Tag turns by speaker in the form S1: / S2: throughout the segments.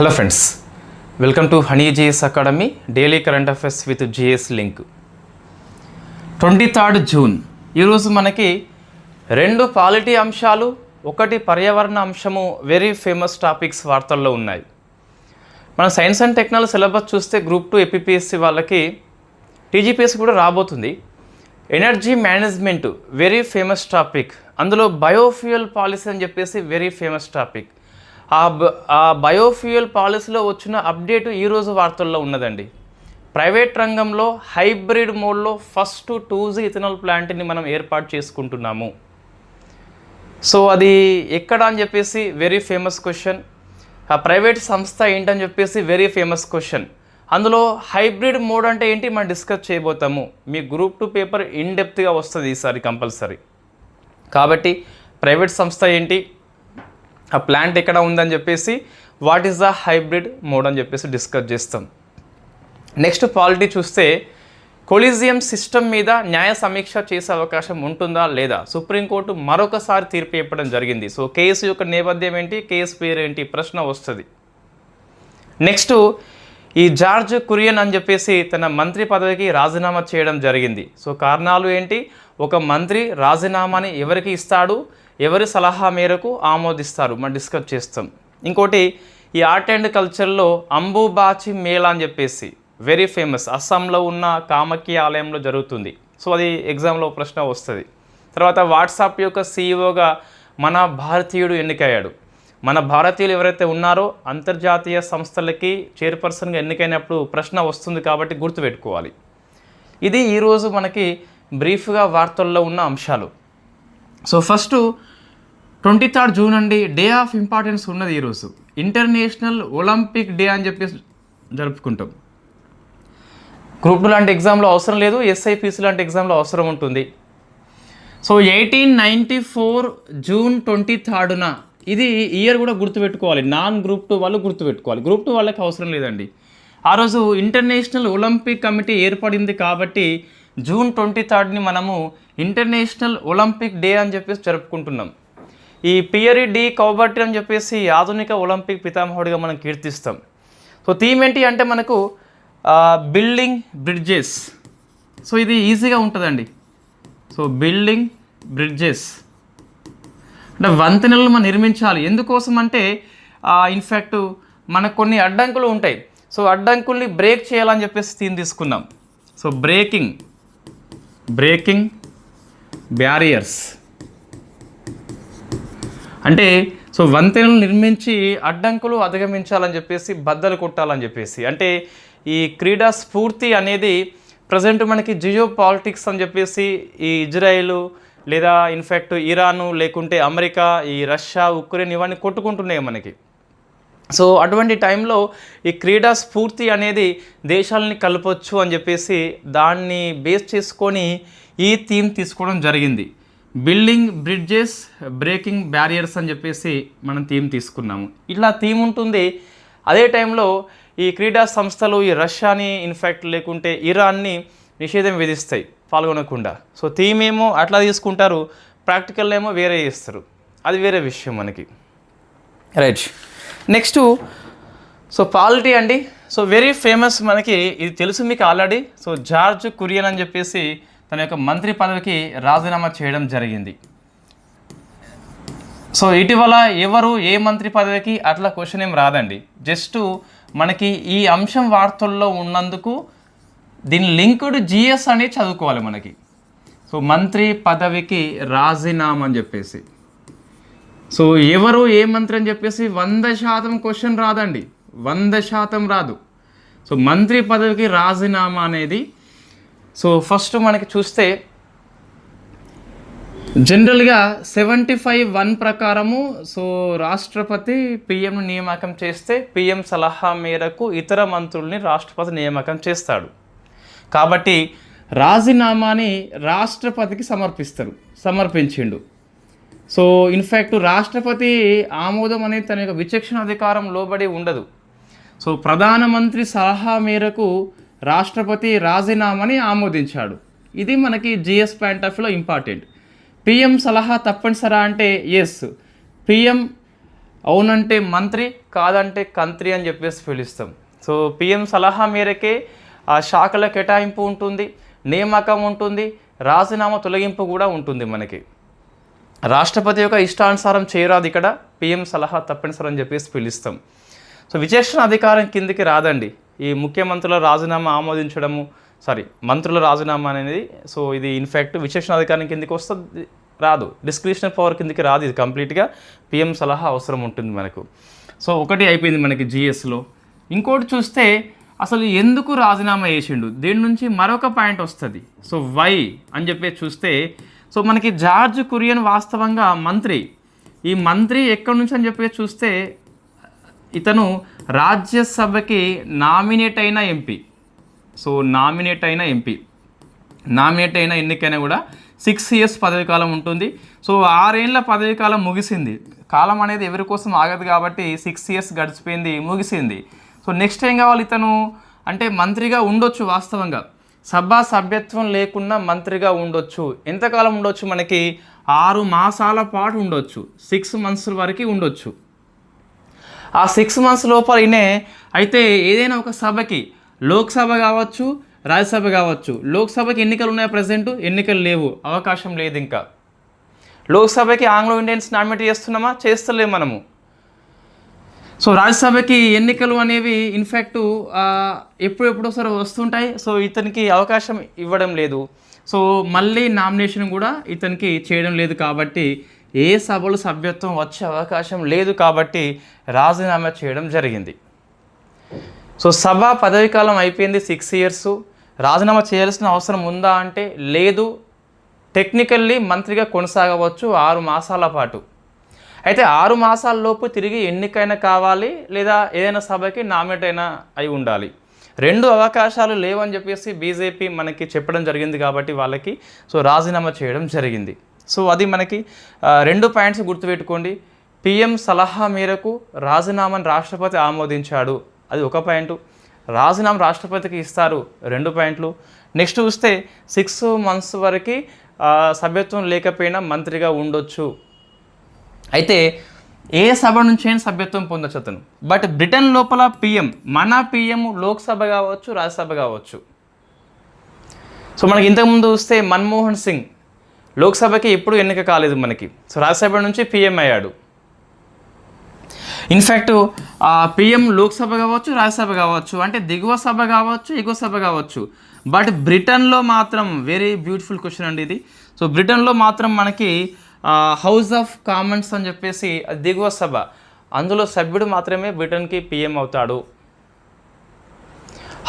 S1: Hello friends, welcome to honey GS academy daily current affairs with GS link. 23 June ఈరోజు మనకి రెండు polity అంశాలు, ఒకటి పర్యావరణ అంశము, వెరీ ఫేమస్ టాపిక్స్ వార్తల్లో ఉన్నాయి. మన సైన్స్ అండ్ టెక్నాలజీ సిలబస్ చూస్తే గ్రూప్ 2 ఏపీపీఎస్సీ వాళ్ళకి టీజీపీఎస్సీ కూడా రాబోతుంది. Energy management very famous topic, అందులో బయోఫ్యూయల్ పాలసీ అని చెప్పేసి వెరీ ఫేమస్ టాపిక్. ఆ బయోఫ్యూయల్ పాలసీలో వచ్చిన అప్డేట్ ఈరోజు వార్తల్లో ఉన్నదండి. ప్రైవేట్ రంగంలో హైబ్రిడ్ మోడ్లో ఫస్ట్ 2G ఇథనాల్ ప్లాంట్ని మనం ఏర్పాటు చేసుకుంటున్నాము. సో అది ఎక్కడ అని చెప్పేసి వెరీ ఫేమస్ క్వశ్చన్. ఆ ప్రైవేట్ సంస్థ ఏంటని చెప్పేసి వెరీ ఫేమస్ క్వశ్చన్. అందులో హైబ్రిడ్ మోడ్ అంటే ఏంటి మనం డిస్కస్ చేయబోతాము. మీ గ్రూప్ 2 పేపర్ ఇన్ డెప్త్గా వస్తుంది ఈసారి కంపల్సరీ. కాబట్టి ప్రైవేట్ సంస్థ ఏంటి, ఆ ప్లాంట్ ఎక్కడ ఉందని చెప్పేసి, what is the hybrid mode అని చెప్పేసి డిస్కస్ చేస్తాం. నెక్స్ట్ పాలిటీ చూస్తే కొలీజియం సిస్టమ్ మీద న్యాయ సమీక్ష చేసే అవకాశం ఉంటుందా లేదా, సుప్రీంకోర్టు మరొకసారి తీర్పు చెప్పడం జరిగింది. సో కేసు యొక్క నేపథ్యం ఏంటి, కేసు పేరు ఏంటి, ప్రశ్న వస్తుంది. నెక్స్ట్ ఈ జార్జ్ కురియన్ అని చెప్పేసి తన మంత్రి పదవికి రాజీనామా చేయడం జరిగింది. సో కారణాలు ఏంటి, ఒక మంత్రి రాజీనామాని ఎవరికి ఇస్తాడు, ఎవరి సలహా మేరకు ఆమోదిస్తారు, మనం డిస్కస్ చేస్తాం. ఇంకోటి ఈ ఆర్ట్ అండ్ కల్చర్లో అంబుబాచి మేళా అని చెప్పేసి వెరీ ఫేమస్, అస్సాంలో ఉన్న కామాఖ్య ఆలయంలో జరుగుతుంది. సో అది ఎగ్జామ్లో ప్రశ్న వస్తుంది. తర్వాత వాట్సాప్ యొక్క సీఈఓగా మన భారతీయుడు ఎన్నికయ్యాడు. మన భారతీయులు ఎవరైతే ఉన్నారో అంతర్జాతీయ సంస్థలకి చైర్పర్సన్గా ఎన్నికైనప్పుడు ప్రశ్న వస్తుంది, కాబట్టి గుర్తుపెట్టుకోవాలి. ఇది ఈరోజు మనకి బ్రీఫ్గా వార్తల్లో ఉన్న అంశాలు. సో ఫస్ట్ 23 జూన్ అండి, డే ఆఫ్ ఇంపార్టెన్స్ ఉన్నది ఈరోజు. ఇంటర్నేషనల్ ఒలింపిక్ డే అని చెప్పేసి జరుపుకుంటాం. గ్రూప్ 2 లాంటి ఎగ్జామ్లో అవసరం లేదు, ఎస్ఐపిసి లాంటి ఎగ్జామ్లో అవసరం ఉంటుంది. సో 1894 జూన్ 23న, ఇది ఇయర్ కూడా గుర్తుపెట్టుకోవాలి. నాన్ గ్రూప్ 2 వాళ్ళు గుర్తుపెట్టుకోవాలి, గ్రూప్ 2 వాళ్ళకి అవసరం లేదండి. ఆ రోజు ఇంటర్నేషనల్ ఒలింపిక్ కమిటీ ఏర్పడింది కాబట్టి జూన్ 23ని మనము ఇంటర్నేషనల్ ఒలింపిక్ డే అని చెప్పేసి జరుపుకుంటున్నాం. ఈ పియరీ డి కౌబర్టీ అని చెప్పేసి ఆధునిక ఒలింపిక్ పితామహుడిగా మనం కీర్తిస్తాం. సో థీమ్ ఏంటి అంటే మనకు బిల్డింగ్ బ్రిడ్జెస్. సో ఇది ఈజీగా ఉంటుందండి. సో బిల్డింగ్ బ్రిడ్జెస్ అంటే వంతెనలు మనం నిర్మించాలి. ఎందుకోసం అంటే ఇన్ఫ్యాక్ట్ మనకు కొన్ని అడ్డంకులు ఉంటాయి. సో అడ్డంకుల్ని బ్రేక్ చేయాలని చెప్పేసి థీమ్ తీసుకున్నాం. సో బ్రేకింగ్ బ్యారియర్స్ అంటే సో వంతెనలు నిర్మించి అడ్డంకులు అధిగమించాలని చెప్పేసి, బద్దలు కొట్టాలని చెప్పేసి. అంటే ఈ క్రీడా స్ఫూర్తి అనేది ప్రజెంట్ మనకి జియో పాలిటిక్స్ అని చెప్పేసి ఈ ఇజ్రాయిల్ లేదా ఇన్ఫ్యాక్ట్ ఇరాను లేకుంటే అమెరికా, ఈ రష్యా, ఉక్రెయిన్ ఇవన్నీ కొట్టుకుంటున్నాయి మనకి. సో అటువంటి టైంలో ఈ క్రీడా స్ఫూర్తి అనేది దేశాలని కలపొచ్చు అని చెప్పేసి దాన్ని బేస్ చేసుకొని ఈ థీమ్ తీసుకోవడం జరిగింది. బిల్డింగ్ బ్రిడ్జెస్ బ్రేకింగ్ బ్యారియర్స్ అని చెప్పేసి మనం థీమ్ తీసుకున్నాము. ఇట్లా థీమ్ ఉంటుంది. అదే టైంలో ఈ క్రీడా సంస్థలు ఈ రష్యాని ఇన్ఫ్యాక్ట్ లేకుంటే ఇరాన్ని నిషేధం విధిస్తాయి పాల్గొనకుండా. సో థీమ్ ఏమో అట్లా తీసుకుంటారు, ప్రాక్టికల్ ఏమో వేరే చేస్తారు, అది వేరే విషయం మనకి. రైట్, నెక్స్ట్ సో పాలిటీ అండి. సో వెరీ ఫేమస్, మనకి ఇది తెలుసు మీకు ఆల్రెడీ. సో జార్జ్ కురియన్ అని చెప్పేసి తన యొక్క మంత్రి పదవికి రాజీనామా చేయడం జరిగింది. సో ఇటీవల ఎవరు ఏ మంత్రి పదవికి అట్లా క్వశ్చన్ ఏం రాదండి. జస్ట్ మనకి ఈ అంశం వార్తల్లో ఉన్నందుకు దీని లింక్డ్ జిఎస్ అనేది చదువుకోవాలి మనకి. సో మంత్రి పదవికి రాజీనామా అని చెప్పేసి, సో ఎవరు ఏ మంత్రి అని చెప్పేసి 100% క్వశ్చన్ రాదండి, 100% రాదు. సో మంత్రి పదవికి రాజీనామా అనేది, సో ఫస్ట్ మనకి చూస్తే జనరల్గా 75(1) ప్రకారము సో రాష్ట్రపతి పిఎంను నియామకం చేస్తే పిఎం సలహా మేరకు ఇతర మంత్రుల్ని రాష్ట్రపతి నియామకం చేస్తాడు. కాబట్టి రాజీనామాని రాష్ట్రపతికి సమర్పించిండు. సో ఇన్ఫ్యాక్ట్ రాష్ట్రపతి ఆమోదం అనేది తన యొక్క విచక్షణ అధికారం లోబడి ఉండదు. సో ప్రధానమంత్రి సలహా మేరకు రాష్ట్రపతి రాజీనామాని ఆమోదించాడు. ఇది మనకి జిఎస్ పాయింట్ ఆఫ్ వ్యూలో ఇంపార్టెంట్. పిఎం సలహా తప్పనిసరా అంటే ఎస్, పిఎం అవునంటే మంత్రి, కాదంటే కంత్రి అని చెప్పేసి పిలుస్తాం. సో పిఎం సలహా మేరకే ఆ శాఖల కేటాయింపు ఉంటుంది, నియామకం ఉంటుంది, రాజీనామా తొలగింపు కూడా ఉంటుంది. మనకి రాష్ట్రపతి యొక్క ఇష్టానుసారం చేయరాదు, ఇక్కడ పిఎం సలహా తప్పనిసరి అని చెప్పేసి పిలుస్తాం. సో విచక్షణ అధికారం కిందికి రాదండి ఈ ముఖ్యమంత్రుల రాజీనామా ఆమోదించడము, మంత్రుల రాజీనామా అనేది. సో ఇది ఇన్ఫ్యాక్ట్ విచక్షణ అధికారం కిందికి వస్తుంది, రాదు. డిస్క్రిప్షనల్ పవర్ కిందికి రాదు, ఇది కంప్లీట్గా పిఎం సలహా అవసరం ఉంటుంది మనకు. సో ఒకటి అయిపోయింది మనకి జిఎస్లో. ఇంకోటి చూస్తే అసలు ఎందుకు రాజీనామా చేసిండు, దీని నుంచి మరొక పాయింట్ వస్తుంది. సో వై అని చెప్పేసి చూస్తే, సో మనకి జార్జ్ కురియన్ వాస్తవంగా మంత్రి. ఈ మంత్రి ఎక్కడి నుంచి అని చెప్పేసి చూస్తే ఇతను రాజ్యసభకి నామినేట్ అయిన ఎంపీ. సో నామినేట్ అయిన ఎన్నికైనా కూడా 6 years పదవి కాలం ఉంటుంది. సో 6 ఏళ్ళ పదవి కాలం ముగిసింది. కాలం అనేది ఎవరి కోసం ఆగదు కాబట్టి 6 years గడిచిపోయింది, ముగిసింది. సో నెక్స్ట్ ఏం కావాలి, ఇతను అంటే మంత్రిగా ఉండొచ్చు. వాస్తవంగా సభా సభ్యత్వం లేకుండా మంత్రిగా ఉండొచ్చు. ఎంతకాలం ఉండొచ్చు, మనకి 6 మాసాల పాటు ఉండొచ్చు, 6 months వరకు ఉండొచ్చు. ఆ 6 months లోపలనే అయితే ఏదైనా ఒక సభకి, లోక్సభ కావచ్చు, రాజ్యసభ కావచ్చు. లోక్సభకి ఎన్నికలు ఉన్నాయి, ప్రజెంట్ ఎన్నికలు లేవు, అవకాశం లేదు. ఇంకా లోక్సభకి ఆంగ్లో ఇండియన్స్ నామినేట్ చేస్తున్నామా, చేస్తలేము మనము. సో రాజ్యసభకి ఎన్నికలు అనేవి ఇన్ఫ్యాక్ట్ ఎప్పుడెప్పుడోసారి వస్తుంటాయి. సో ఇతనికి అవకాశం ఇవ్వడం లేదు. సో మళ్ళీ నామినేషన్ కూడా ఇతనికి చేయడం లేదు కాబట్టి ఏ సభలు సభ్యత్వం వచ్చే అవకాశం లేదు కాబట్టి రాజీనామా చేయడం జరిగింది. సో సభ పదవి కాలం అయిపోయింది, 6 years. రాజీనామా చేయాల్సిన అవసరం ఉందా అంటే లేదు. టెక్నికల్లీ మంత్రిగా కొనసాగవచ్చు 6 మాసాల పాటు. అయితే 6 మాసాలలోపు తిరిగి ఎన్నికైనా కావాలి, లేదా ఏదైనా సభకి నామినేట్ అయినా అయి ఉండాలి. 2 అవకాశాలు లేవని చెప్పేసి బీజేపీ మనకి చెప్పడం జరిగింది కాబట్టి వాళ్ళకి సో రాజీనామా చేయడం జరిగింది. సో అది మనకి 2 పాయింట్స్ గుర్తుపెట్టుకోండి. పిఎం సలహా మేరకు రాజీనామాను రాష్ట్రపతి ఆమోదించాడు, అది ఒక పాయింట్. రాజీనామా రాష్ట్రపతికి ఇస్తారు, 2 పాయింట్లు. నెక్స్ట్ చూస్తే 6 months వరకు సభ్యత్వం లేకపోయినా మంత్రిగా ఉండొచ్చు. అయితే ఏ సభ నుంచి అయినా సభ్యత్వం పొందొచ్చు అతను. బట్ బ్రిటన్ లోపల పిఎం, మన పిఎం లోక్సభ కావచ్చు, రాజ్యసభ కావచ్చు. సో మనకి ఇంతకుముందు చూస్తే మన్మోహన్ సింగ్ లోక్సభకి ఎప్పుడు ఎన్నిక కాలేదు మనకి. సో రాజ్యసభ నుంచి పిఎం అయ్యాడు. ఇన్ఫ్యాక్ట్ పిఎం లోక్సభ కావచ్చు, రాజ్యసభ కావచ్చు, అంటే దిగువ సభ కావచ్చు, ఎగువ సభ కావచ్చు. బట్ బ్రిటన్లో మాత్రం వెరీ బ్యూటిఫుల్ క్వశ్చన్ అండి ఇది. సో బ్రిటన్లో మాత్రం మనకి హౌస్ ఆఫ్ కామన్స్ అని చెప్పేసి దిగువ సభ, అందులో సభ్యుడు మాత్రమే బ్రిటన్కి పిఎం అవుతాడు.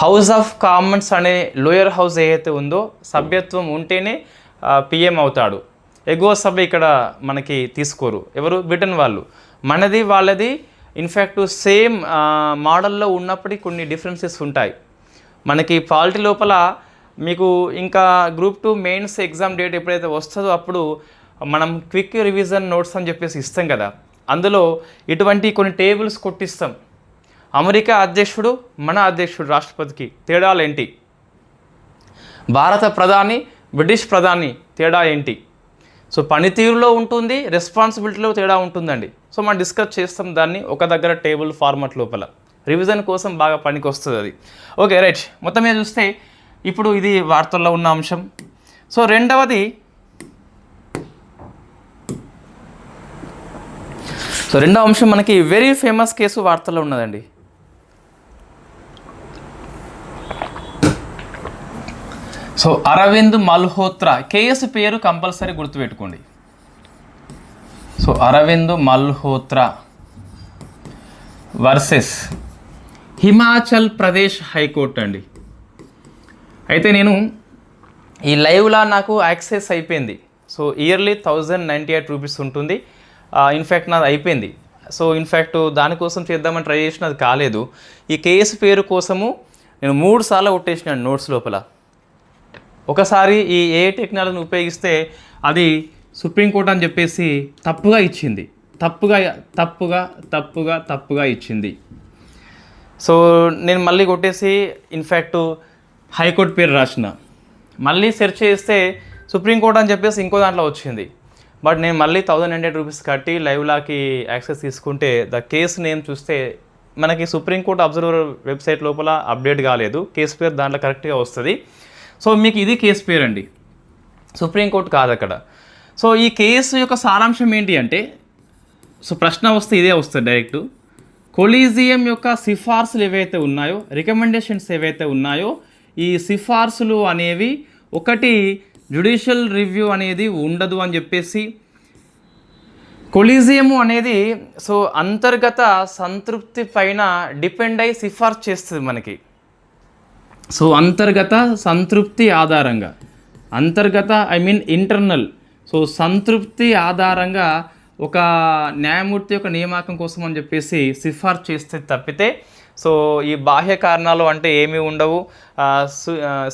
S1: హౌస్ ఆఫ్ కామన్స్ అనే లోయర్ హౌస్ ఏదైతే ఉందో సభ్యత్వం ఉంటేనే పిఎం అవుతాడు. ఎగువ సభ ఇక్కడ మనకి తీసుకోరు, ఎవరు, బ్రిటన్ వాళ్ళు. మనది వాళ్ళది ఇన్ఫ్యాక్ట్ సేమ్ మోడల్లో ఉన్నప్పటికీ కొన్ని డిఫరెన్సెస్ ఉంటాయి. మనకి పాలిటీ లోపల మీకు ఇంకా Group 2 మెయిన్స్ ఎగ్జామ్ డేట్ ఎప్పుడైతే వస్తుందో అప్పుడు మనం క్విక్ రివిజన్ నోట్స్ అని చెప్పేసి ఇస్తాం కదా, అందులో ఇటువంటి కొన్ని టేబుల్స్ కొట్టిస్తాం. అమెరికా అధ్యక్షుడు, మన అధ్యక్షుడు రాష్ట్రపతికి తేడాలు ఏంటి, భారత ప్రధాని, బ్రిటిష్ ప్రధాని తేడా ఏంటి. సో పనితీరులో ఉంటుంది, రెస్పాన్సిబిలిటీలో తేడా ఉంటుందండి. సో మనం డిస్కస్ చేస్తాం దాన్ని ఒక దగ్గర టేబుల్ ఫార్మాట్ లోపల. రివిజన్ కోసం బాగా పనికి వస్తుంది అది. ఓకే రైట్, మొత్తం మీద చూస్తే ఇప్పుడు ఇది వార్తల్లో ఉన్న అంశం. సో రెండవ అంశం మనకి వెరీ ఫేమస్ కేసు వార్తల్లో ఉన్నదండి. సో అరవింద్ మల్హోత్రా కేసు పేరు కంపల్సరీ గుర్తుపెట్టుకోండి. So Arvind Malhotra versus Himachal Pradesh high court అండి. అయితే నేను ఈ లైవ్లా నాకు యాక్సెస్ అయిపోయింది. సో ఇయర్లీ 1098 రూపీస్ ఉంటుంది. ఇన్ఫ్యాక్ట్ నాది అయిపోయింది. సో ఇన్ఫ్యాక్ట్ దానికోసం చేద్దామని ట్రై చేసిన, అది కాలేదు. ఈ కేసు పేరు కోసము నేను 3 సార్లు కొట్టేసినాను నోట్స్ లోపల. ఒకసారి ఈ ఏ టెక్నాలజీని ఉపయోగిస్తే అది సుప్రీంకోర్టు అని చెప్పేసి తప్పుగా ఇచ్చింది, తప్పుగా ఇచ్చింది. సో నేను మళ్ళీ కొట్టేసి ఇన్ఫ్యాక్ట్ హైకోర్టు పేరు రాసిన, మళ్ళీ సెర్చ్ చేస్తే సుప్రీంకోర్టు అని చెప్పేసి ఇంకో దాంట్లో వచ్చింది. బట్ నేను మళ్ళీ 1900 రూపీస్ కట్టి లైవ్లాకి యాక్సెస్ తీసుకుంటే ద కేస్ నేమ్ చూస్తే మనకి సుప్రీంకోర్టు అబ్జర్వర్ వెబ్సైట్ లోపల అప్డేట్ కాలేదు, కేసు పేరు దాంట్లో కరెక్ట్గా వస్తుంది. సో మీకు ఇది కేసు పేరు అండి, సుప్రీంకోర్టు కాదు అక్కడ. సో ఈ కేసు యొక్క సారాంశం ఏంటి అంటే, సో ప్రశ్న వస్తే ఇదే వస్తుంది డైరెక్ట్. కొలీజియం యొక్క సిఫార్సులు ఏవైతే ఉన్నాయో, రికమెండేషన్స్ ఏవైతే ఉన్నాయో, ఈ సిఫార్సులు అనేవి ఒకటి జ్యుడిషియల్ రివ్యూ అనేది ఉండదు అని చెప్పేసి, కొలీజియము అనేది సో అంతర్గత సంతృప్తి పైన డిపెండ్ అయి సిఫార్సు చేస్తుంది మనకి. సో అంతర్గత సంతృప్తి ఆధారంగా, అంతర్గత ఇంటర్నల్, సో సంతృప్తి ఆధారంగా ఒక న్యాయమూర్తి యొక్క నియామకం కోసం అని చెప్పేసి సిఫార్సు చేస్తే తప్పితే, సో ఈ బాహ్య కారణాలు అంటే ఏమీ ఉండవు,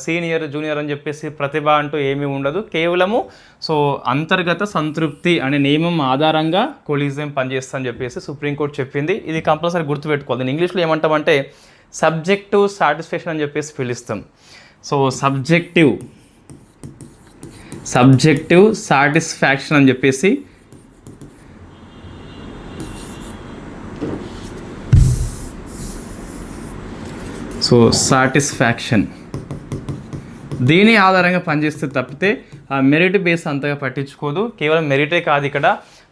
S1: సీనియర్ జూనియర్ అని చెప్పేసి ప్రతిభ అంటూ ఏమీ ఉండదు. కేవలము సో అంతర్గత సంతృప్తి అనే నియమం ఆధారంగా కొలీజియం పనిచేస్తుందని చెప్పేసి సుప్రీంకోర్టు చెప్పింది. ఇది కంపల్సరీ గుర్తుపెట్టుకోవాలి. దీన్ని ఇంగ్లీష్లో ఏమంటామంటే సబ్జెక్టివ్ సాటిస్ఫాక్షన్ అని చెప్పేసి పిలుస్తాం. సో సబ్జెక్టివ్ సాటిస్ఫాక్షన్ అని చెప్పేసి సో సాటిస్ఫాక్షన్ దీని ఆధారంగా పనిచేస్తే తప్పితే ఆ మెరిట్ బేస్ అంతగా పట్టించుకోదు. కేవలం మెరిటే కాదు, ఇక్కడ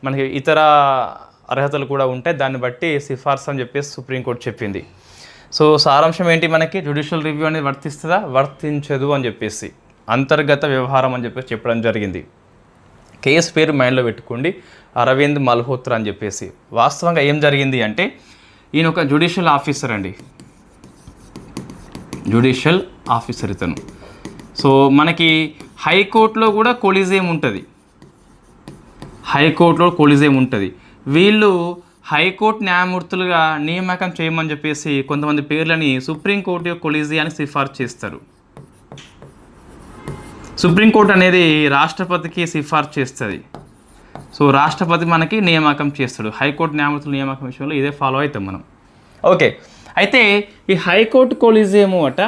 S1: మనకి ఇతర అర్హతలు కూడా ఉంటాయి, దాన్ని బట్టి సిఫార్సు అని చెప్పేసి సుప్రీంకోర్టు చెప్పింది. సో సారాంశం ఏంటి, మనకి జ్యుడిషియల్ రివ్యూ అనేది వర్తిస్తుందా, వర్తించదు అని చెప్పేసి, అంతర్గత వ్యవహారం అని చెప్పేసి చెప్పడం జరిగింది. కేసు పేరు మైండ్లో పెట్టుకోండి, అరవింద్ మల్హోత్రా అని చెప్పేసి. వాస్తవంగా ఏం జరిగింది అంటే, ఈయన ఒక జ్యుడిషియల్ ఆఫీసర్ అండి, జ్యుడిషియల్ ఆఫీసర్ ఇతను. సో మనకి హైకోర్టులో కూడా కొలీజియం ఉంటుంది, హైకోర్టులో కొలీజియం ఉంటుంది. వీళ్ళు హైకోర్టు న్యాయమూర్తులుగా నియామకం చేయమని చెప్పేసి కొంతమంది పేర్లని సుప్రీంకోర్టు యొక్క కొలీజియానికి సిఫార్సు చేస్తారు. సుప్రీంకోర్టు అనేది రాష్ట్రపతికి సిఫార్సు చేస్తుంది. సో రాష్ట్రపతి మనకి నియామకం చేస్తాడు. హైకోర్టు న్యాయమూర్తుల నియామకం విషయంలో ఇదే ఫాలో అవుతాం మనం. ఓకే, అయితే ఈ హైకోర్టు కొలీజియము అట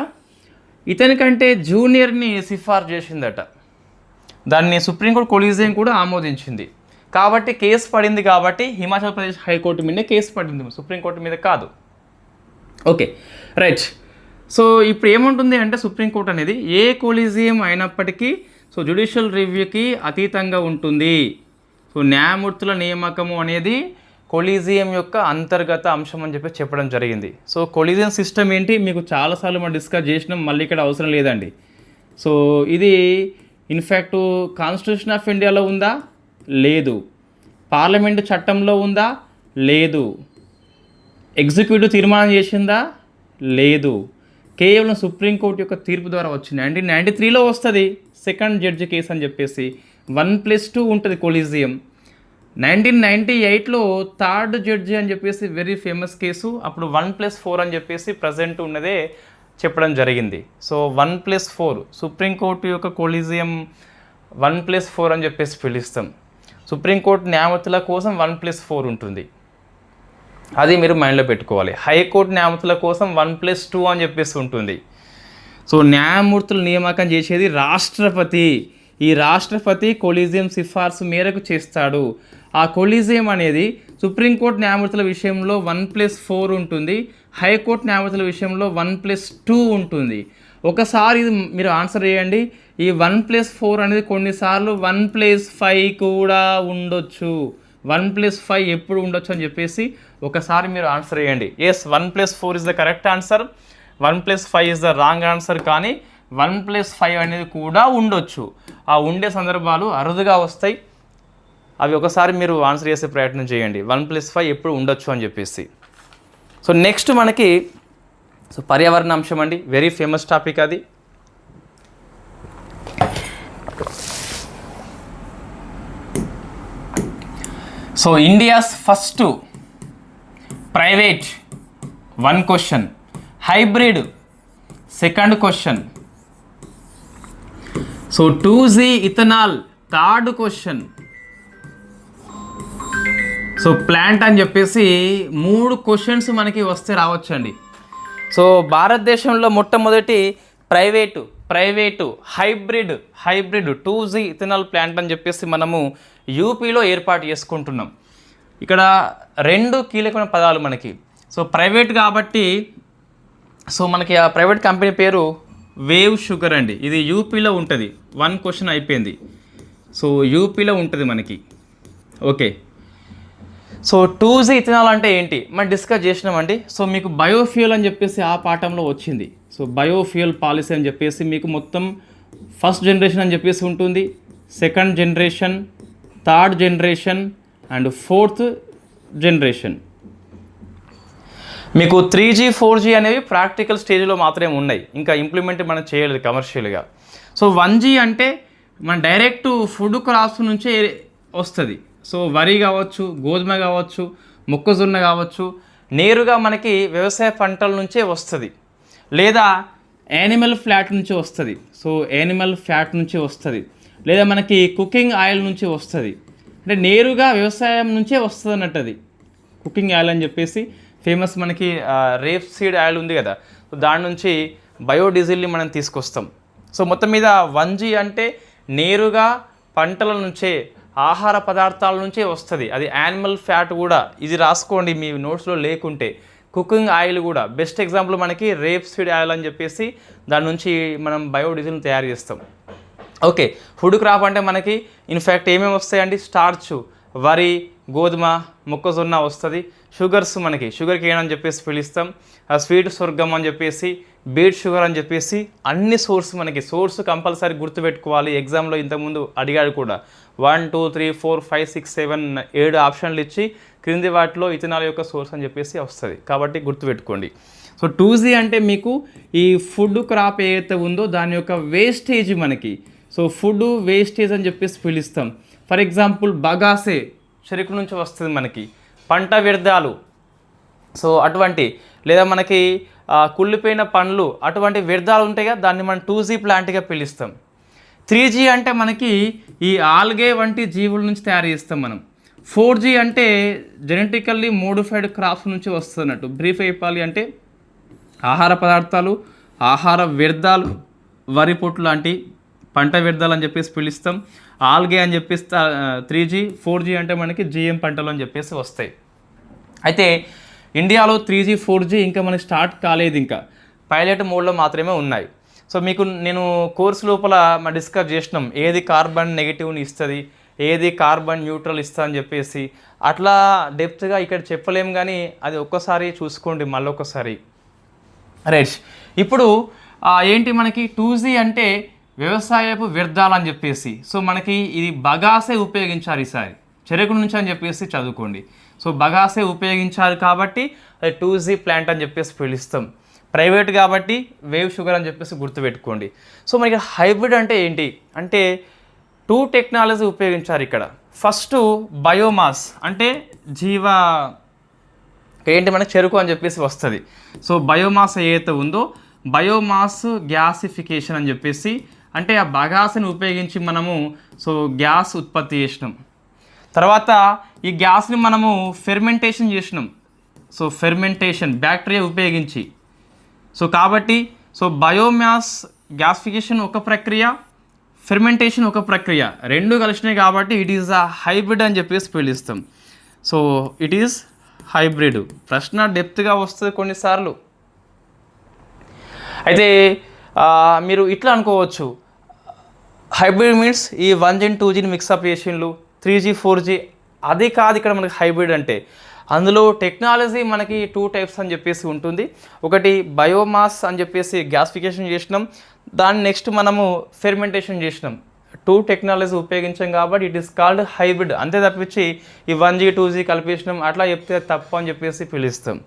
S1: ఇతనికంటే జూనియర్ని సిఫార్సు చేసిందట. దాన్ని సుప్రీంకోర్టు కొలీజియం కూడా ఆమోదించింది. కాబట్టి కేసు పడింది, కాబట్టి హిమాచల్ ప్రదేశ్ హైకోర్టు మీదే కేసు పడింది, సుప్రీంకోర్టు మీద కాదు. Okay right. సో ఇప్పుడు ఏముంటుంది అంటే, సుప్రీంకోర్టు అనేది ఏ కొలీజియం అయినప్పటికీ సో జ్యుడిషియల్ రివ్యూకి అతీతంగా ఉంటుంది. సో న్యాయమూర్తుల నియామకము అనేది కొలీజియం యొక్క అంతర్గత అంశం అని చెప్పి చెప్పడం జరిగింది. సో కొలీజియం సిస్టమ్ ఏంటి మీకు చాలాసార్లు మనం డిస్కస్ చేసినాం, మళ్ళీ ఇక్కడ అవసరం లేదండి. సో ఇది ఇన్ఫ్యాక్ట్ కాన్స్టిట్యూషన్ ఆఫ్ ఇండియాలో ఉందా, లేదు. పార్లమెంటు చట్టంలో ఉందా, లేదు. ఎగ్జిక్యూటివ్ తీర్మానం చేసిందా, లేదు. కేవలం సుప్రీంకోర్టు యొక్క తీర్పు ద్వారా వచ్చింది. 1993లో వస్తుంది సెకండ్ జడ్జి కేసు అని చెప్పేసి, 1+2 ఉంటుంది కొలీజియం. 1998లో థర్డ్ జడ్జి అని చెప్పేసి వెరీ ఫేమస్ కేసు, అప్పుడు 1+4 అని చెప్పేసి ప్రజెంట్ ఉన్నదే చెప్పడం జరిగింది. సో 1+4 సుప్రీంకోర్టు యొక్క కొలీజియం 1+4 అని చెప్పేసి పిలుస్తాం. సుప్రీంకోర్టు న్యాయమూర్తుల కోసం 1+4 ఉంటుంది, అది మీరు మైండ్లో పెట్టుకోవాలి. హైకోర్టు న్యాయమూర్తుల కోసం 1+2 అని చెప్పేసి ఉంటుంది. సో న్యాయమూర్తుల నియామకం చేసేది రాష్ట్రపతి. ఈ రాష్ట్రపతి కొలీజియం సిఫార్సు మేరకు చేస్తాడు. ఆ కొలీజియం అనేది సుప్రీంకోర్టు న్యాయమూర్తుల విషయంలో 1+4 ఉంటుంది, హైకోర్టు న్యాయమూర్తుల విషయంలో 1+2 ఉంటుంది. ఒకసారి ఇది మీరు ఆన్సర్ చేయండి. ఈ 1+4 అనేది కొన్నిసార్లు 1+5 కూడా ఉండొచ్చు. 1+5 ఎప్పుడు ఉండొచ్చు అని చెప్పేసి ఒకసారి మీరు ఆన్సర్ చేయండి. Yes, 1+4 is the correct answer, 1+5 is the wrong answer. కానీ 1+5 అనేది కూడా ఉండొచ్చు. ఆ ఉండే సందర్భాలు అరుదుగా వస్తాయి. అవి ఒకసారి మీరు ఆన్సర్ చేసే ప్రయత్నం చేయండి, 1+5 ఎప్పుడు ఉండొచ్చు అని చెప్పేసి. సో నెక్స్ట్ మనకి సో పర్యావరణ అంశం అండి, వెరీ ఫేమస్ టాపిక్ అది. So India's first private 1 question, hybrid 2nd question, so 2G ethanol 3rd question, so plant అని చెప్పేసి 3 క్వశ్చన్స్ మనకి వస్తే రావచ్చండి. సో భారతదేశంలో మొట్టమొదటి private hybrid 2G ethanol plant అని చెప్పేసి మనము యూపీలో ఏర్పాటు చేసుకుంటున్నాం. ఇక్కడ 2 కీలకమైన పదాలు మనకి. సో ప్రైవేట్ కాబట్టి సో మనకి ఆ ప్రైవేట్ కంపెనీ పేరు వేవ్ షుగర్ అండి. ఇది యూపీలో ఉంటుంది. 1 క్వశ్చన్ అయిపోయింది. సో యూపీలో ఉంటుంది మనకి. ఓకే, సో 2G ఇథనాల్ అంటే ఏంటి మనం డిస్కస్ చేసినామండి. సో మీకు బయోఫ్యూయల్ అని చెప్పేసి ఆ పాఠంలో వచ్చింది. సో బయోఫ్యూయల్ పాలసీ అని చెప్పేసి మీకు మొత్తం ఫస్ట్ జనరేషన్ అని చెప్పేసి ఉంటుంది, second generation, third generation and fourth generation. మీకు 3G 4G అనేవి ప్రాక్టికల్ స్టేజ్లో మాత్రమే ఉన్నాయి, ఇంకా ఇంప్లిమెంట్ మనం చేయలేదు కమర్షియల్గా. సో 1G అంటే మన డైరెక్ట్ ఫుడ్ క్రాప్స్ నుంచే వస్తుంది. సో వరి కావచ్చు, గోధుమ కావచ్చు, మొక్కజొన్న కావచ్చు, నేరుగా మనకి వ్యవసాయ పంటల నుంచే వస్తుంది, లేదా యానిమల్ ఫ్యాట్ నుంచి వస్తుంది. సో యానిమల్ ఫ్యాట్ నుంచి వస్తుంది, లేదా మనకి కుకింగ్ ఆయిల్ నుంచి వస్తుంది. అంటే నేరుగా వ్యవసాయం నుంచే వస్తుంది అన్నట్టు. అది కుకింగ్ ఆయిల్ అని చెప్పేసి ఫేమస్ మనకి రేప్ సీడ్ ఆయిల్ ఉంది కదా, సో దాని నుంచి బయోడీజిల్ని మనం తీసుకొస్తాం. సో మొత్తం మీద 1G అంటే నేరుగా పంటల నుంచే, ఆహార పదార్థాల నుంచే వస్తుంది. అది యానిమల్ ఫ్యాట్ కూడా, ఇది రాసుకోండి మీ నోట్స్లో లేకుంటే. కుకింగ్ ఆయిల్ కూడా బెస్ట్ ఎగ్జాంపుల్ మనకి రేప్ సీడ్ ఆయిల్ అని చెప్పేసి దాని నుంచి మనం బయోడీజిల్ని తయారు చేస్తాం. ఓకే, ఫుడ్ క్రాప్ అంటే మనకి ఇన్ఫ్యాక్ట్ ఏమేమి వస్తాయండి, స్టార్చ్, వరి, గోధుమ, మొక్కజొన్న వస్తుంది. షుగర్స్ మనకి షుగర్ కేన్ అని చెప్పేసి పిలుస్తాం, స్వీట్ స్వర్గం అని చెప్పేసి, బీట్ షుగర్ అని చెప్పేసి అన్ని సోర్స్ మనకి. సోర్స్ కంపల్సరీ గుర్తుపెట్టుకోవాలి, ఎగ్జామ్లో ఇంతకుముందు అడిగాడు కూడా. 1 2 3 4 5 6 7 7 ఆప్షన్లు ఇచ్చి క్రింది వాటిలో ఇథనాల్ యొక్క సోర్స్ అని చెప్పేసి వస్తుంది, కాబట్టి గుర్తుపెట్టుకోండి. సో 2G అంటే మీకు ఈ ఫుడ్ క్రాప్ ఏదైతే ఉందో దాని యొక్క వేస్టేజ్ మనకి. సో ఫుడ్ వేస్టేజ్ అని చెప్పేసి పిలుస్తాం. ఫర్ ఎగ్జాంపుల్ బగాసే చెరుకు నుంచి వస్తుంది మనకి, పంట వ్యర్థాలు, సో అటువంటి, లేదా మనకి కుళ్ళిపోయిన పండ్లు, అటువంటి వ్యర్థాలు ఉంటాయి కదా, దాన్ని మనం 2G ప్లాంట్గా పిలుస్తాం. 3G అంటే మనకి ఈ ఆల్గే వంటి జీవుల నుంచి తయారు చేస్తాం మనం. 4G అంటే జెనెటికల్లీ మోడిఫైడ్ క్రాప్స్ నుంచి వస్తున్నట్టు. బ్రీఫ్ అయిపోవాలి అంటే ఆహార పదార్థాలు, ఆహార వ్యర్థాలు, వరి పొట్టు లాంటి పంట వ్యర్థాలు అని చెప్పేసి పిలుస్తాం. ఆల్గే అని చెప్పేసి 3G. 4G అంటే మనకి GM పంటలు అని చెప్పేసి వస్తాయి. అయితే ఇండియాలో 3G 4G ఇంకా మనకి స్టార్ట్ కాలేదు, ఇంకా పైలట్ మోడ్లో మాత్రమే ఉన్నాయి. సో మీకు నేను కోర్స్ లోపల డిస్కస్ చేసినాం ఏది కార్బన్ నెగిటివ్ని ఇస్తుంది, ఏది కార్బన్ న్యూట్రల్ ఇస్తా అని చెప్పేసి. అట్లా డెప్త్గా ఇక్కడ చెప్పలేము, కానీ అది ఒక్కసారి చూసుకోండి మళ్ళీ ఒకసారి. రైట్, ఇప్పుడు ఏంటి మనకి 2G అంటే వ్యవసాయపు వ్యర్థాలు అని చెప్పేసి. సో మనకి ఇది బగాసే ఉపయోగించారు ఈసారి, చెరుకు నుంచి అని చెప్పేసి చదువుకోండి. సో బగాసే ఉపయోగించారు కాబట్టి అది 2G ప్లాంట్ అని చెప్పేసి పిలుస్తాం. ప్రైవేట్ కాబట్టి వేవ్ షుగర్ అని చెప్పేసి గుర్తుపెట్టుకోండి. సో మనకి హైబ్రిడ్ అంటే ఏంటి అంటే 2 టెక్నాలజీ ఉపయోగించారు ఇక్కడ. ఫస్ట్ బయోమాస్ అంటే ఏంటి మనకి చెరుకు అని చెప్పేసి వస్తుంది. సో బయోమాస్ ఏదైతే ఉందో బయోమాస్ గ్యాసిఫికేషన్ అని చెప్పేసి, అంటే ఆ బగాస్ని ఉపయోగించి మనము సో గ్యాస్ ఉత్పత్తి చేసినాం. తర్వాత ఈ గ్యాస్ని మనము ఫెర్మెంటేషన్ చేసినాం. సో ఫెర్మెంటేషన్ బ్యాక్టీరియా ఉపయోగించి. సో కాబట్టి సో బయోమాస్ గ్యాసిఫికేషన్ ఒక ప్రక్రియ, ఫెర్మెంటేషన్ ఒక ప్రక్రియ, రెండు కలిసినాయి కాబట్టి ఇట్ ఈస్ అ హైబ్రిడ్ అని చెప్పేసి పిలుస్తాం. So it is hybrid. ప్రశ్న డెప్త్గా వస్తుంది కొన్నిసార్లు. అయితే మీరు ఇట్లా అనుకోవచ్చు, హైబ్రిడ్ మీన్స్ ఈ 1G 2Gని మిక్సప్ చేసిండ్లు, 3G 4G, అది కాదు ఇక్కడ మనకి హైబ్రిడ్ అంటే. అందులో టెక్నాలజీ మనకి 2 టైప్స్ అని చెప్పేసి ఉంటుంది. ఒకటి బయోమాస్ అని చెప్పేసి గ్యాసిఫికేషన్ చేసినాం, దాన్ని నెక్స్ట్ మనము ఫెర్మెంటేషన్ చేసినాం. 2 టెక్నాలజీ ఉపయోగించాం కాబట్టి ఇట్ ఈస్ కాల్డ్ హైబ్రిడ్. అంతే తప్పించి ఈ 1G 2G కలిపేసినాం అట్లా చెప్తే తప్పు అని చెప్పేసి పిలుస్తాం,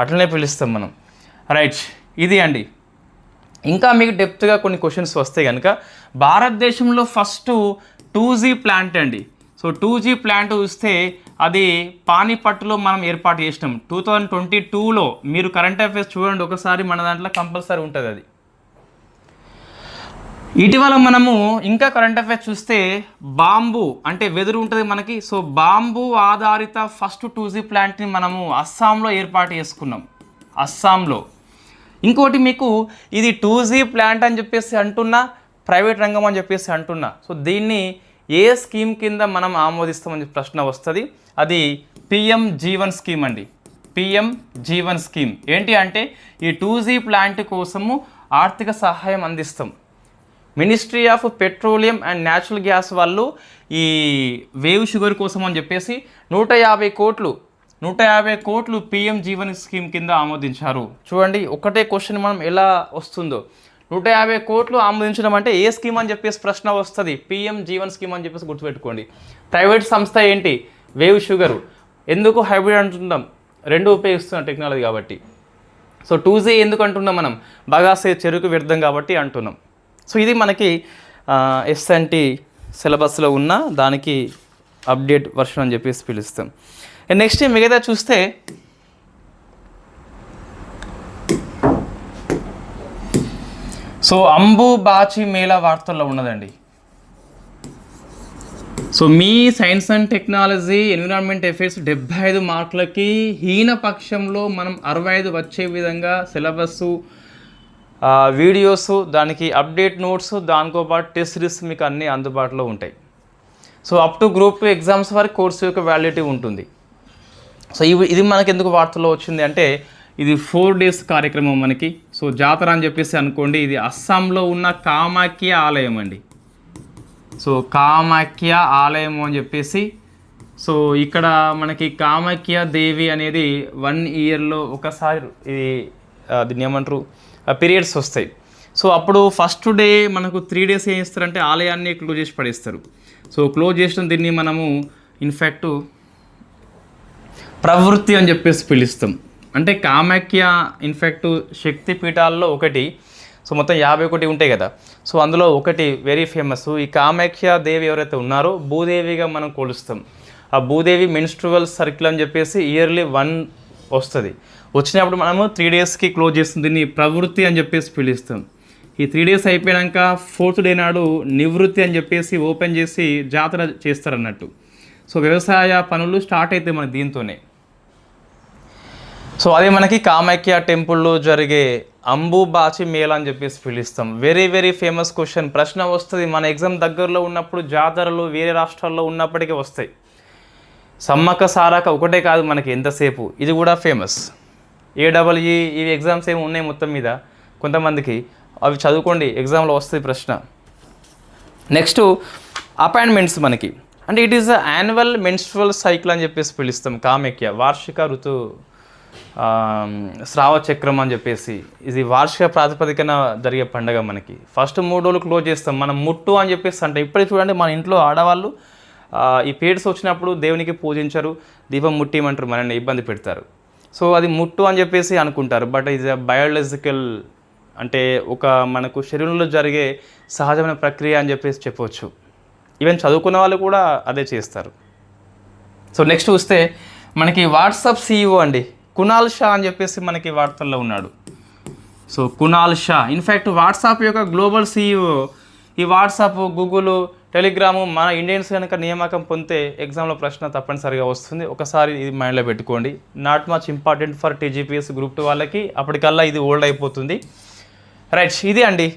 S1: అట్లనే పిలుస్తాం మనం. రైట్, ఇది అండి. ఇంకా మీకు డెప్త్గా కొన్ని క్వశ్చన్స్ వస్తే కనుక భారతదేశంలో ఫస్ట్ 2G ప్లాంట్ అండి. సో 2G ప్లాంట్ చూస్తే అది పానీపట్లో మనం ఏర్పాటు చేసినాం 2022లో. మీరు కరెంట్ అఫైర్స్ చూడండి ఒకసారి, మన దాంట్లో కంపల్సరీ ఉంటుంది అది. ఇటీవల మనము ఇంకా కరెంట్ అఫైర్స్ చూస్తే బాంబు అంటే వెదురు ఉంటుంది మనకి. సో బాంబు ఆధారిత ఫస్ట్ 2G ప్లాంట్ని మనము అస్సాంలో ఏర్పాటు చేసుకున్నాం, అస్సాంలో. ఇంకోటి మీకు ఇది 2G ప్లాంట్ అని చెప్పేసి అంటున్నా, ప్రైవేట్ రంగం అని చెప్పేసి అంటున్నా. సో దీన్ని ఏ స్కీమ్ కింద మనం ఆమోదిస్తామని ప్రశ్న వస్తుంది. అది పిఎం జీవన్ స్కీమ్ అండి. పిఎం జీవన్ స్కీమ్ ఏంటి అంటే ఈ 2G ప్లాంట్ కోసము ఆర్థిక సహాయం అందిస్తాం. Ministry of petroleum and natural gas వాళ్ళు ఈ వేవ్ షుగర్ కోసం అని చెప్పేసి 150 కోట్లు పిఎం జీవన్ స్కీమ్ కింద ఆమోదించారు. చూడండి ఒకటే క్వశ్చన్ మనం ఎలా వస్తుందో, 150 కోట్లు ఆమోదించడం అంటే ఏ స్కీమ్ అని చెప్పేసి ప్రశ్న వస్తుంది. పిఎం జీవన్ స్కీమ్ అని చెప్పేసి గుర్తుపెట్టుకోండి. ప్రైవేట్ సంస్థ ఏంటి? Wave sugar. ఎందుకు హైబ్రిడ్ అంటున్నాం? రెండు ఉపయోగిస్తున్న టెక్నాలజీ కాబట్టి. సో 2G ఎందుకు అంటున్నాం మనం? బగాసే చెరుకు వ్యర్థం కాబట్టి అంటున్నాం. సో ఇది మనకి ఎస్ఎన్టీ సిలబస్లో ఉన్న దానికి అప్డేట్ వర్షన్ అని చెప్పేసి పిలుస్తాం. అండ్ నెక్స్ట్ మిగతా చూస్తే సో అంబుబాచి మేళా వార్తల్లో ఉన్నదండి. So me science and technology environment affairs 75 మార్కులకి హీన పక్షంలో మనం 65 వచ్చే విధంగా సిలబస్సు, వీడియోస్, దానికి అప్డేట్ నోట్స్, దాంతోపాటు టెస్ట్ సిరీస్ మీకు అన్నీ అందుబాటులో ఉంటాయి. So up to group 2 exams వరకు కోర్సు యొక్క వ్యాలిడిటీ ఉంటుంది. సో ఇది మనకి ఎందుకు వార్తల్లో వచ్చింది అంటే ఇది 4 days కార్యక్రమం మనకి. సో జాతర అని చెప్పేసి అనుకోండి. ఇది అస్సాంలో ఉన్న కామాఖ్య ఆలయం అండి. సో కామాఖ్య ఆలయం అని చెప్పేసి, సో ఇక్కడ మనకి కామాఖ్య దేవి అనేది 1 yearలో ఒకసారి దీన్ని ఏమంటారు పీరియడ్స్ వస్తాయి. సో అప్పుడు ఫస్ట్ డే మనకు 3 days ఏం చేస్తారంటే ఆలయాన్ని క్లోజ్ చేసి పడేస్తారు. సో క్లోజ్ చేసిన దీన్ని మనము ఇన్ఫ్యాక్ట్ ప్రవృత్తి అని చెప్పేసి పిలుస్తాం. అంటే కామాఖ్య ఇన్ఫ్యాక్ట్ శక్తి పీఠాల్లో ఒకటి. సో మొత్తం 51 ఉంటాయి కదా. సో అందులో ఒకటి వెరీ ఫేమస్. ఈ కామాఖ్య దేవి ఎవరైతే ఉన్నారో భూదేవిగా మనం కొలుస్తాం. ఆ భూదేవి మెన్స్ట్రువల్ సర్కిల్ అని చెప్పేసి ఇయర్లీ 1 వస్తుంది. వచ్చినప్పుడు మనము 3 daysకి క్లోజ్ చేస్తుంది. దీన్ని ప్రవృత్తి అని చెప్పేసి పిలుస్తాం. ఈ 3 days అయిపోయాక 4th day నాడు నివృత్తి అని చెప్పేసి ఓపెన్ చేసి జాతర చేస్తారన్నట్టు. సో వ్యవసాయ పనులు స్టార్ట్ అవుతాయి మన దీంతోనే. సో అదే మనకి కామాఖ్య టెంపుల్లో జరిగే అంబుబాచి మేళా అని చెప్పేసి పిలుస్తాం. Very very famous question. ప్రశ్న వస్తుంది మన ఎగ్జామ్ దగ్గరలో ఉన్నప్పుడు, జాతరలు వేరే రాష్ట్రాల్లో ఉన్నప్పటికీ వస్తాయి. సమ్మక్క సారక్క ఒకటే కాదు మనకి ఎంతసేపు, ఇది కూడా ఫేమస్. AEE ఇవి ఎగ్జామ్స్ ఏమి ఉన్నాయి మొత్తం మీద కొంతమందికి, అవి చదువుకోండి, ఎగ్జామ్లో వస్తుంది ప్రశ్న. నెక్స్ట్ అపాయింట్మెంట్స్ మనకి అంటే it is annual menstrual cycle అని చెప్పేసి పిలుస్తాం. కామాఖ్య వార్షిక ఋతు శ్రావ చక్రం అని చెప్పేసి ఇది వార్షిక ప్రాతిపదికన జరిగే పండుగ. మనకి ఫస్ట్ 3 రోజులు క్లోజ్ చేస్తాం. మనం ముట్టు అని చెప్పేసి అంటే ఇప్పుడే చూడండి మన ఇంట్లో ఆడవాళ్ళు ఈ పీరియడ్స్ వచ్చినప్పుడు దేవునికి పూజించరు, దీపం ముట్టిమంటారు, మనల్ని ఇబ్బంది పెడతారు. సో అది ముట్టు అని చెప్పేసి అనుకుంటారు. బట్ ఇది బయాలజికల్ అంటే ఒక మనకు శరీరంలో జరిగే సహజమైన ప్రక్రియ అని చెప్పేసి చెప్పవచ్చు. ఈవెన్ చదువుకున్న వాళ్ళు కూడా అదే చేస్తారు. సో నెక్స్ట్ చూస్తే మనకి వాట్సాప్ CEO అండి కునాల్ షా అని చెప్పేసి మనకి వార్తల్లో ఉన్నాడు. So Kunal Shah in fact WhatsApp యొక్క గ్లోబల్ CEO. ఈ వాట్సాప్, గూగుల్, టెలిగ్రాము మన ఇండియన్స్ కనుక నియామకం పొందితే ఎగ్జామ్లో ప్రశ్న తప్పనిసరిగా వస్తుంది. ఒకసారి ఇది మైండ్లో పెట్టుకోండి. Not much important for TGPS Group 2 వాళ్ళకి, అప్పటికల్లా ఇది ఓల్డ్ అయిపోతుంది. రైట్, ఇది అండి.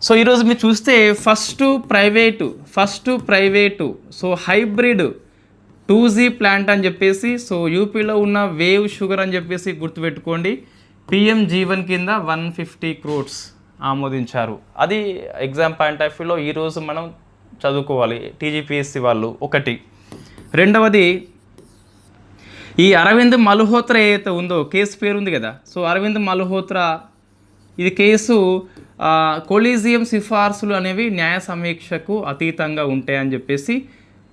S1: సో ఈరోజు మీరు చూస్తే first private so hybrid 2G plant అని చెప్పేసి, సో యూపీలో ఉన్న వేవ్ షుగర్ అని చెప్పేసి గుర్తుపెట్టుకోండి. పిఎం జీవన్ కింద 150 crores ఆమోదించారు. అది ఎగ్జామ్ పాయింట్ ఆఫ్ వ్యూలో ఈరోజు మనం చదువుకోవాలి TGPSC వాళ్ళు. ఒకటి. రెండవది ఈ అరవింద్ మల్హోత్రా ఏదైతే ఉందో కేసు పేరు ఉంది కదా. సో అరవింద్ మల్హోత్రా ఇది కేసు కొలీజియం సిఫార్సులు అనేవి న్యాయ సమీక్షకు అతీతంగా ఉంటాయని చెప్పేసి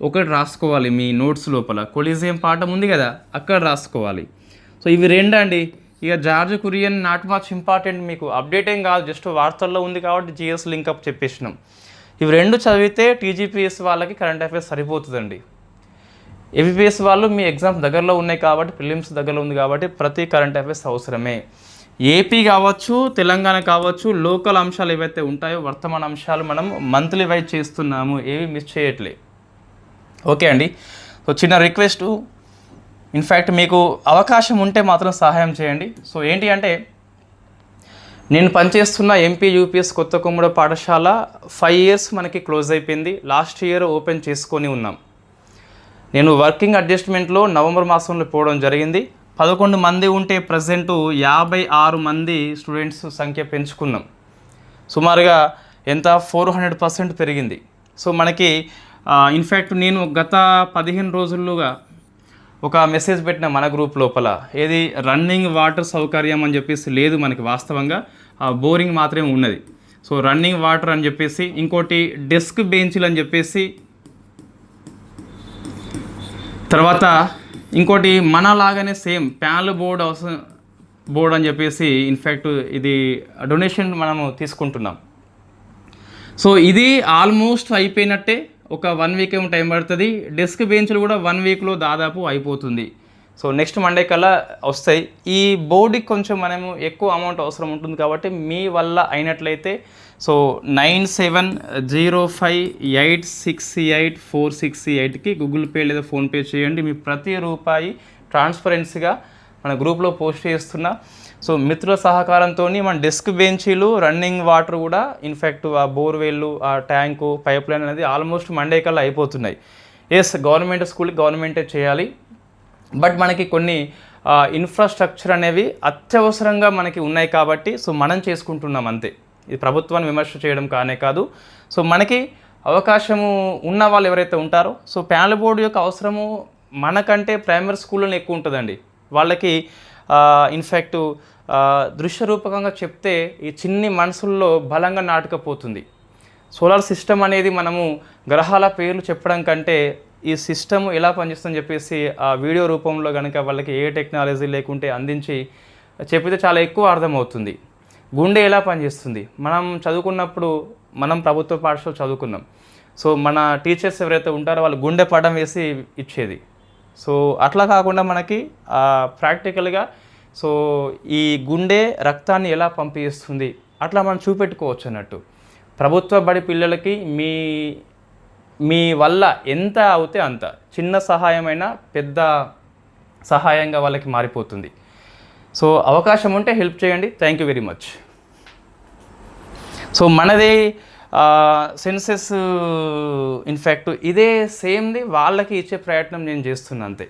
S1: ఒకటి రాసుకోవాలి మీ నోట్స్ లోపల. కొలీజియం పాఠం ఉంది కదా అక్కడ రాసుకోవాలి. సో ఇవి రెండు అండి. ఇక George Kurian not much important, మీకు అప్డేట్ ఏం కాదు, జస్ట్ వార్తల్లో ఉంది కాబట్టి GS లింకప్ చెప్పేసినాం. ఇవి రెండు చదివితే TGPS వాళ్ళకి కరెంట్ అఫైర్స్ సరిపోతుందండి. APPS వాళ్ళు మీ ఎగ్జామ్స్ దగ్గరలో ఉన్నాయి కాబట్టి, ప్రిలిమ్స్ దగ్గరలో ఉంది కాబట్టి ప్రతి కరెంట్ అఫైర్స్ అవసరమే. ఏపీ కావచ్చు, తెలంగాణ కావచ్చు, లోకల్ అంశాలు ఏవైతే ఉంటాయో వర్తమాన అంశాలు మనం మంత్లీ వైజ్ చేస్తున్నాము, ఏవి మిస్ చేయట్లే. ఓకే అండి. సో చిన్న రిక్వెస్ట్, ఇన్ఫ్యాక్ట్ మీకు అవకాశం ఉంటే మాత్రం సహాయం చేయండి. సో ఏంటి అంటే నేను పనిచేస్తున్న ఎంపీ యూపీఎస్ కొత్త కొమ్మడ పాఠశాల 5 ఇయర్స్ మనకి క్లోజ్ అయిపోయింది. లాస్ట్ ఇయర్ ఓపెన్ చేసుకొని ఉన్నాం. నేను వర్కింగ్ అడ్జస్ట్మెంట్లో నవంబర్ మాసంలో పోవడం జరిగింది. 11 మంది ఉంటే ప్రజెంటు 56 మంది స్టూడెంట్స్ సంఖ్య పెంచుకున్నాం. సుమారుగా ఎంత 400% పెరిగింది. సో మనకి ఇన్ఫ్యాక్ట్ నేను గత 15 రోజులుగా ఒక మెసేజ్ పెట్టిన మన గ్రూప్ లోపల, ఏది రన్నింగ్ వాటర్ సౌకర్యం అని చెప్పేసి లేదు మనకి, వాస్తవంగా బోరింగ్ మాత్రమే ఉన్నది. సో రన్నింగ్ వాటర్ అని చెప్పేసి, ఇంకోటి డెస్క్ బెంచ్లు అని చెప్పేసి, తర్వాత ఇంకోటి మనలాగానే సేమ్ ప్యానల్ బోర్డ్ అని చెప్పేసి, ఇన్ఫ్యాక్ట్ ఇది డొనేషన్ మనము తీసుకుంటున్నాం. సో ఇది ఆల్మోస్ట్ అయిపోయినట్టే. ఒక 1 వీక్ ఏమో టైం పడుతుంది. డెస్క్ బెంచ్లు కూడా 1 వీక్లో దాదాపు అయిపోతుంది. సో నెక్స్ట్ మండే కల్లా వస్తాయి. ఈ బోర్డుకి కొంచెం మనము ఎక్కువ అమౌంట్ అవసరం ఉంటుంది కాబట్టి మీ వల్ల అయినట్లయితే సో 9705868468కి గూగుల్ పే లేదా ఫోన్పే చేయండి. మీ ప్రతి రూపాయి ట్రాన్స్పరెన్సీగా మన గ్రూప్లో పోస్ట్ చేస్తున్నా. సో మిత్రుల సహకారంతో మన డెస్క్ బెంచీలు, రన్నింగ్ వాటర్ కూడా, ఇన్ఫ్యాక్ట్ ఆ బోర్వెల్లు, ఆ ట్యాంకు, పైప్ లైన్ అనేది ఆల్మోస్ట్ మండే కల్లా అయిపోతున్నాయి. ఎస్, గవర్నమెంట్ స్కూల్కి గవర్నమెంటే చేయాలి. బట్ మనకి కొన్ని ఇన్ఫ్రాస్ట్రక్చర్ అనేవి అత్యవసరంగా మనకి ఉన్నాయి కాబట్టి సో మనం చేసుకుంటున్నాం అంతే. ఇది ప్రభుత్వాన్ని విమర్శ చేయడం కానే కాదు. సో మనకి అవకాశము ఉన్న వాళ్ళు ఎవరైతే ఉంటారో, సో ప్యానల్ బోర్డు యొక్క అవసరము మనకంటే ప్రైమరీ స్కూల్లోనే ఎక్కువ ఉంటుందండి. వాళ్ళకి ఇన్ఫ్యాక్ట్ దృశ్యరూపకంగా చెప్తే ఈ చిన్ని మనసుల్లో బలంగా నాటుకపోతుంది. సోలార్ సిస్టమ్ అనేది మనము గ్రహాల పేర్లు చెప్పడం కంటే ఈ సిస్టమ్ ఎలా పనిచేస్తుందని చెప్పేసి ఆ వీడియో రూపంలో కనుక వాళ్ళకి ఏ టెక్నాలజీ లేకుంటే అందించి చెప్పితే చాలా ఎక్కువ అర్థమవుతుంది. గుండె ఎలా పనిచేస్తుంది, మనం చదువుకున్నప్పుడు మనం ప్రభుత్వ పాఠశాల చదువుకున్నాం. సో మన టీచర్స్ ఎవరైతే ఉంటారో వాళ్ళు గుండె పడం వేసి ఇచ్చేది. సో అట్లా కాకుండా మనకి ప్రాక్టికల్గా సో ఈ గుండె రక్తాన్ని ఎలా పంపిస్తుంది అట్లా మనం చూపెట్టుకోవచ్చు అన్నట్టు. ప్రభుత్వ బడి పిల్లలకి మీ వల్ల ఎంత అవుతే అంత చిన్న సహాయమైనా పెద్ద సహాయంగా వాళ్ళకి మారిపోతుంది. సో అవకాశం ఉంటే హెల్ప్ చేయండి. Thank you very much. So మనది సెన్సెస్ ఇన్ఫ్యాక్ట్ ఇదే సేమ్ది వాళ్ళకి ఇచ్చే ప్రయత్నం నేను చేస్తున్నా అంతే.